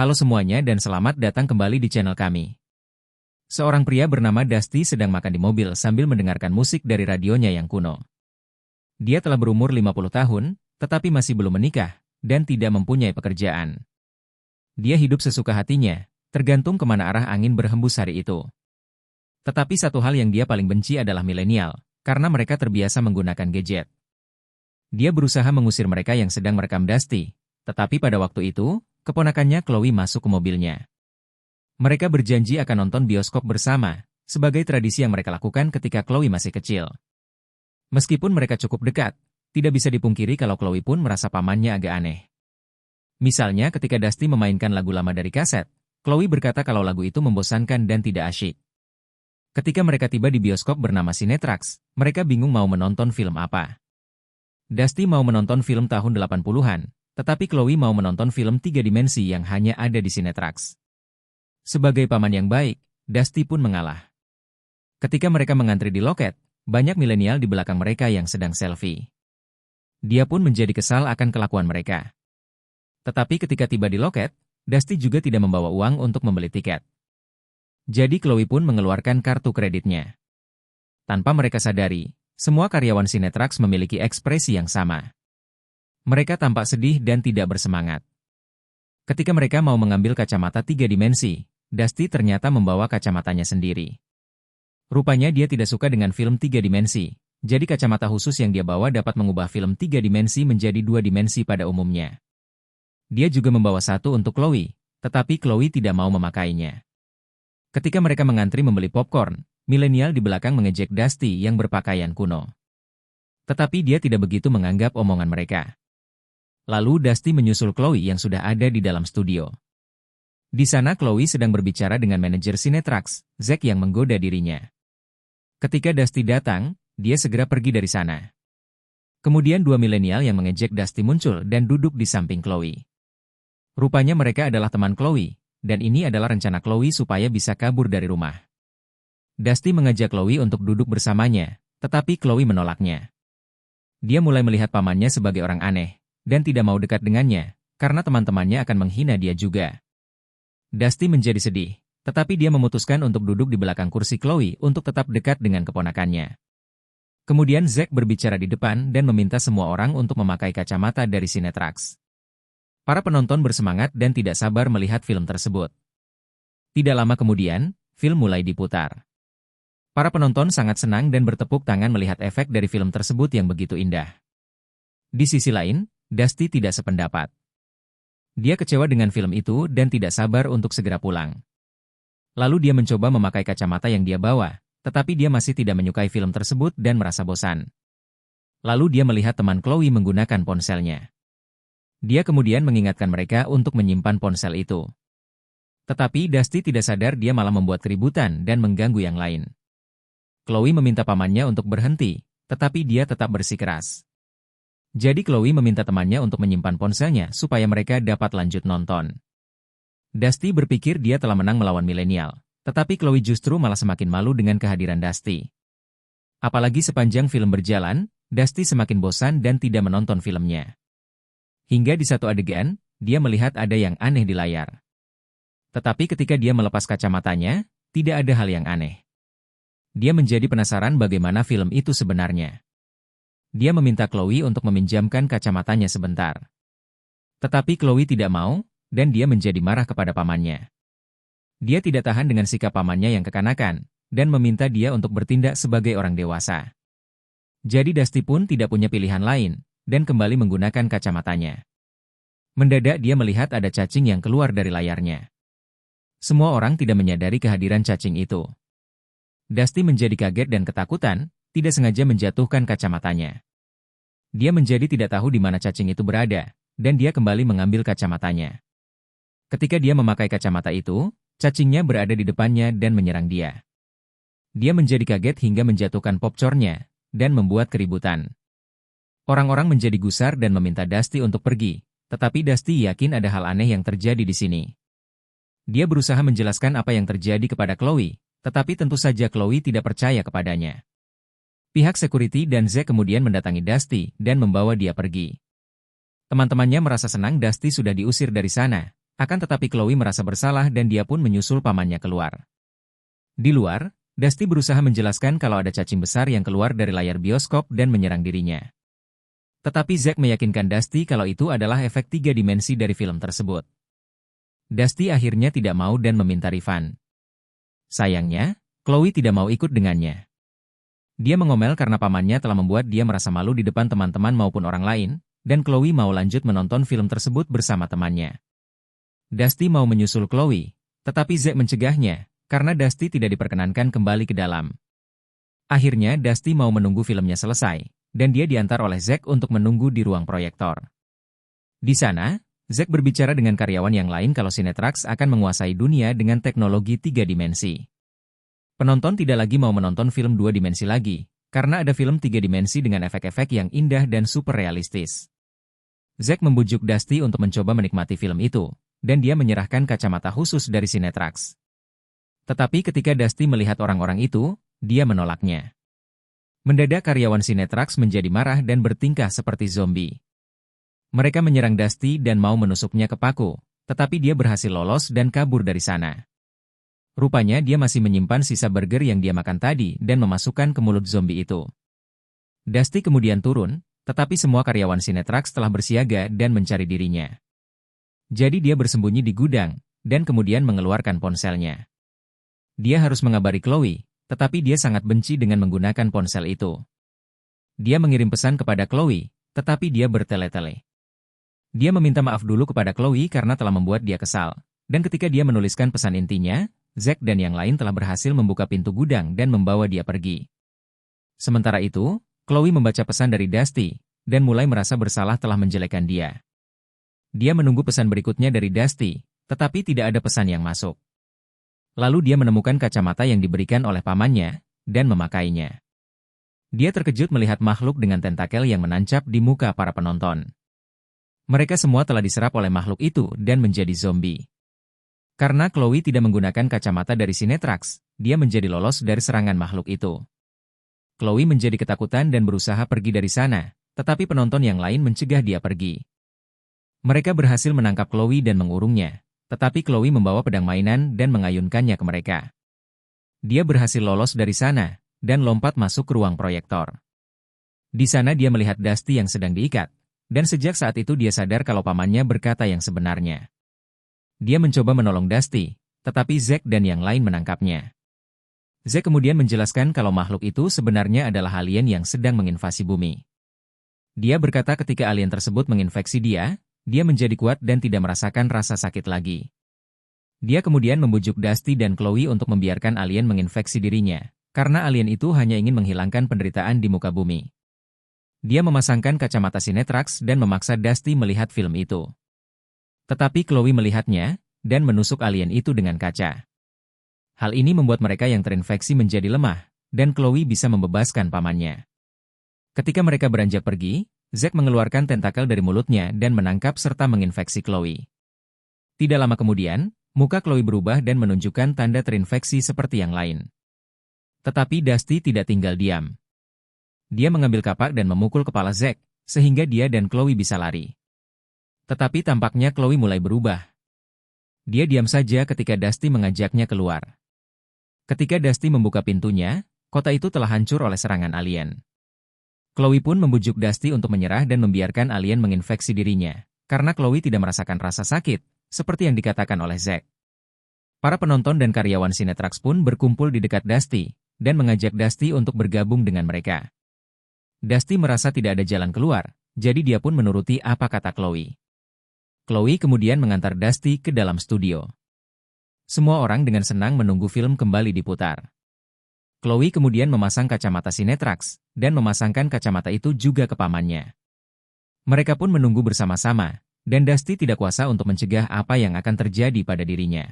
Halo semuanya dan selamat datang kembali di channel kami. Seorang pria bernama Dusty sedang makan di mobil sambil mendengarkan musik dari radionya yang kuno. Dia telah berumur 50 tahun, tetapi masih belum menikah, dan tidak mempunyai pekerjaan. Dia hidup sesuka hatinya, tergantung kemana arah angin berhembus hari itu. Tetapi satu hal yang dia paling benci adalah milenial, karena mereka terbiasa menggunakan gadget. Dia berusaha mengusir mereka yang sedang merekam Dusty, tetapi pada waktu itu, keponakannya Chloe masuk ke mobilnya. Mereka berjanji akan nonton bioskop bersama, sebagai tradisi yang mereka lakukan ketika Chloe masih kecil. Meskipun mereka cukup dekat, tidak bisa dipungkiri kalau Chloe pun merasa pamannya agak aneh. Misalnya ketika Dusty memainkan lagu lama dari kaset, Chloe berkata kalau lagu itu membosankan dan tidak asyik. Ketika mereka tiba di bioskop bernama Cinetrax, mereka bingung mau menonton film apa. Dusty mau menonton film tahun 80-an, tetapi Chloe mau menonton film 3 dimensi yang hanya ada di Cinetrax. Sebagai paman yang baik, Dusty pun mengalah. Ketika mereka mengantri di loket, banyak milenial di belakang mereka yang sedang selfie. Dia pun menjadi kesal akan kelakuan mereka. Tetapi ketika tiba di loket, Dusty juga tidak membawa uang untuk membeli tiket. Jadi Chloe pun mengeluarkan kartu kreditnya. Tanpa mereka sadari, semua karyawan Cinetrax memiliki ekspresi yang sama. Mereka tampak sedih dan tidak bersemangat. Ketika mereka mau mengambil kacamata 3 dimensi, Dusty ternyata membawa kacamatanya sendiri. Rupanya dia tidak suka dengan film 3 dimensi, jadi kacamata khusus yang dia bawa dapat mengubah film 3 dimensi menjadi 2 dimensi pada umumnya. Dia juga membawa satu untuk Chloe, tetapi Chloe tidak mau memakainya. Ketika mereka mengantri membeli popcorn, milenial di belakang mengejek Dusty yang berpakaian kuno. Tetapi dia tidak begitu menganggap omongan mereka. Lalu Dusty menyusul Chloe yang sudah ada di dalam studio. Di sana Chloe sedang berbicara dengan manajer Cinetrax, Zack yang menggoda dirinya. Ketika Dusty datang, dia segera pergi dari sana. Kemudian dua milenial yang mengejek Dusty muncul dan duduk di samping Chloe. Rupanya mereka adalah teman Chloe, dan ini adalah rencana Chloe supaya bisa kabur dari rumah. Dusty mengajak Chloe untuk duduk bersamanya, tetapi Chloe menolaknya. Dia mulai melihat pamannya sebagai orang aneh, dan tidak mau dekat dengannya, karena teman-temannya akan menghina dia juga. Dusty menjadi sedih, tetapi dia memutuskan untuk duduk di belakang kursi Chloe untuk tetap dekat dengan keponakannya. Kemudian Zack berbicara di depan dan meminta semua orang untuk memakai kacamata dari Cinetrax. Para penonton bersemangat dan tidak sabar melihat film tersebut. Tidak lama kemudian, film mulai diputar. Para penonton sangat senang dan bertepuk tangan melihat efek dari film tersebut yang begitu indah. Di sisi lain, Dusty tidak sependapat. Dia kecewa dengan film itu dan tidak sabar untuk segera pulang. Lalu dia mencoba memakai kacamata yang dia bawa, tetapi dia masih tidak menyukai film tersebut dan merasa bosan. Lalu dia melihat teman Chloe menggunakan ponselnya. Dia kemudian mengingatkan mereka untuk menyimpan ponsel itu. Tetapi Dusty tidak sadar dia malah membuat keributan dan mengganggu yang lain. Chloe meminta pamannya untuk berhenti, tetapi dia tetap bersikeras. Jadi Chloe meminta temannya untuk menyimpan ponselnya supaya mereka dapat lanjut nonton. Dusty berpikir dia telah menang melawan milenial, tetapi Chloe justru malah semakin malu dengan kehadiran Dusty. Apalagi sepanjang film berjalan, Dusty semakin bosan dan tidak menonton filmnya. Hingga di satu adegan, dia melihat ada yang aneh di layar. Tetapi ketika dia melepas kacamatanya, tidak ada hal yang aneh. Dia menjadi penasaran bagaimana film itu sebenarnya. Dia meminta Chloe untuk meminjamkan kacamatanya sebentar. Tetapi Chloe tidak mau, dan dia menjadi marah kepada pamannya. Dia tidak tahan dengan sikap pamannya yang kekanakan, dan meminta dia untuk bertindak sebagai orang dewasa. Jadi Dusty pun tidak punya pilihan lain, dan kembali menggunakan kacamatanya. Mendadak dia melihat ada cacing yang keluar dari layarnya. Semua orang tidak menyadari kehadiran cacing itu. Dusty menjadi kaget dan ketakutan, tidak sengaja menjatuhkan kacamatanya. Dia menjadi tidak tahu di mana cacing itu berada, dan dia kembali mengambil kacamatanya. Ketika dia memakai kacamata itu, cacingnya berada di depannya dan menyerang dia. Dia menjadi kaget hingga menjatuhkan popcornnya, dan membuat keributan. Orang-orang menjadi gusar dan meminta Dusty untuk pergi, tetapi Dusty yakin ada hal aneh yang terjadi di sini. Dia berusaha menjelaskan apa yang terjadi kepada Chloe, tetapi tentu saja Chloe tidak percaya kepadanya. Pihak security dan Zack kemudian mendatangi Dusty dan membawa dia pergi. Teman-temannya merasa senang Dusty sudah diusir dari sana, Akan tetapi Chloe merasa bersalah dan dia pun menyusul pamannya keluar. Di luar, Dusty berusaha menjelaskan kalau ada cacing besar yang keluar dari layar bioskop dan menyerang dirinya. Tetapi Zack meyakinkan Dusty kalau itu adalah efek 3 dimensi dari film tersebut. Dusty akhirnya tidak mau dan meminta refund. Sayangnya, Chloe tidak mau ikut dengannya. Dia mengomel karena pamannya telah membuat dia merasa malu di depan teman-teman maupun orang lain, dan Chloe mau lanjut menonton film tersebut bersama temannya. Dusty mau menyusul Chloe, tetapi Zack mencegahnya, karena Dusty tidak diperkenankan kembali ke dalam. Akhirnya Dusty mau menunggu filmnya selesai, dan dia diantar oleh Zack untuk menunggu di ruang proyektor. Di sana, Zack berbicara dengan karyawan yang lain kalau Cinetrax akan menguasai dunia dengan teknologi 3 dimensi. Penonton tidak lagi mau menonton film 2 dimensi lagi, karena ada film 3 dimensi dengan efek-efek yang indah dan super realistis. Zack membujuk Dusty untuk mencoba menikmati film itu, dan dia menyerahkan kacamata khusus dari Cinetrax. Tetapi ketika Dusty melihat orang-orang itu, dia menolaknya. Mendadak karyawan Cinetrax menjadi marah dan bertingkah seperti zombie. Mereka menyerang Dusty dan mau menusuknya ke paku, tetapi dia berhasil lolos dan kabur dari sana. Rupanya dia masih menyimpan sisa burger yang dia makan tadi dan memasukkan ke mulut zombie itu. Dusty kemudian turun, tetapi semua karyawan Cinetrax telah bersiaga dan mencari dirinya. Jadi dia bersembunyi di gudang, dan kemudian mengeluarkan ponselnya. Dia harus mengabari Chloe, tetapi dia sangat benci dengan menggunakan ponsel itu. Dia mengirim pesan kepada Chloe, tetapi dia bertele-tele. Dia meminta maaf dulu kepada Chloe karena telah membuat dia kesal, dan ketika dia menuliskan pesan intinya, Zack dan yang lain telah berhasil membuka pintu gudang dan membawa dia pergi. Sementara itu, Chloe membaca pesan dari Dusty, dan mulai merasa bersalah telah menjelekkan dia. Dia menunggu pesan berikutnya dari Dusty, tetapi tidak ada pesan yang masuk. Lalu dia menemukan kacamata yang diberikan oleh pamannya, dan memakainya. Dia terkejut melihat makhluk dengan tentakel yang menancap di muka para penonton. Mereka semua telah diserap oleh makhluk itu dan menjadi zombie. Karena Chloe tidak menggunakan kacamata dari Cinetrax, dia menjadi lolos dari serangan makhluk itu. Chloe menjadi ketakutan dan berusaha pergi dari sana, tetapi penonton yang lain mencegah dia pergi. Mereka berhasil menangkap Chloe dan mengurungnya, tetapi Chloe membawa pedang mainan dan mengayunkannya ke mereka. Dia berhasil lolos dari sana, dan lompat masuk ke ruang proyektor. Di sana dia melihat Dusty yang sedang diikat, dan sejak saat itu dia sadar kalau pamannya berkata yang sebenarnya. Dia mencoba menolong Dusty, tetapi Zack dan yang lain menangkapnya. Zack kemudian menjelaskan kalau makhluk itu sebenarnya adalah alien yang sedang menginvasi bumi. Dia berkata ketika alien tersebut menginfeksi dia menjadi kuat dan tidak merasakan rasa sakit lagi. Dia kemudian membujuk Dusty dan Chloe untuk membiarkan alien menginfeksi dirinya, karena alien itu hanya ingin menghilangkan penderitaan di muka bumi. Dia memasangkan kacamata Cinetrax dan memaksa Dusty melihat film itu. Tetapi Chloe melihatnya, dan menusuk alien itu dengan kaca. Hal ini membuat mereka yang terinfeksi menjadi lemah, dan Chloe bisa membebaskan pamannya. Ketika mereka beranjak pergi, Zack mengeluarkan tentakel dari mulutnya dan menangkap serta menginfeksi Chloe. Tidak lama kemudian, muka Chloe berubah dan menunjukkan tanda terinfeksi seperti yang lain. Tetapi Dusty tidak tinggal diam. Dia mengambil kapak dan memukul kepala Zack, sehingga dia dan Chloe bisa lari. Tetapi tampaknya Chloe mulai berubah. Dia diam saja ketika Dusty mengajaknya keluar. Ketika Dusty membuka pintunya, kota itu telah hancur oleh serangan alien. Chloe pun membujuk Dusty untuk menyerah dan membiarkan alien menginfeksi dirinya, karena Chloe tidak merasakan rasa sakit, seperti yang dikatakan oleh Zack. Para penonton dan karyawan Cinetrax pun berkumpul di dekat Dusty, dan mengajak Dusty untuk bergabung dengan mereka. Dusty merasa tidak ada jalan keluar, jadi dia pun menuruti apa kata Chloe. Chloe kemudian mengantar Dusty ke dalam studio. Semua orang dengan senang menunggu film kembali diputar. Chloe kemudian memasang kacamata Cinetrax, dan memasangkan kacamata itu juga ke pamannya. Mereka pun menunggu bersama-sama, dan Dusty tidak kuasa untuk mencegah apa yang akan terjadi pada dirinya.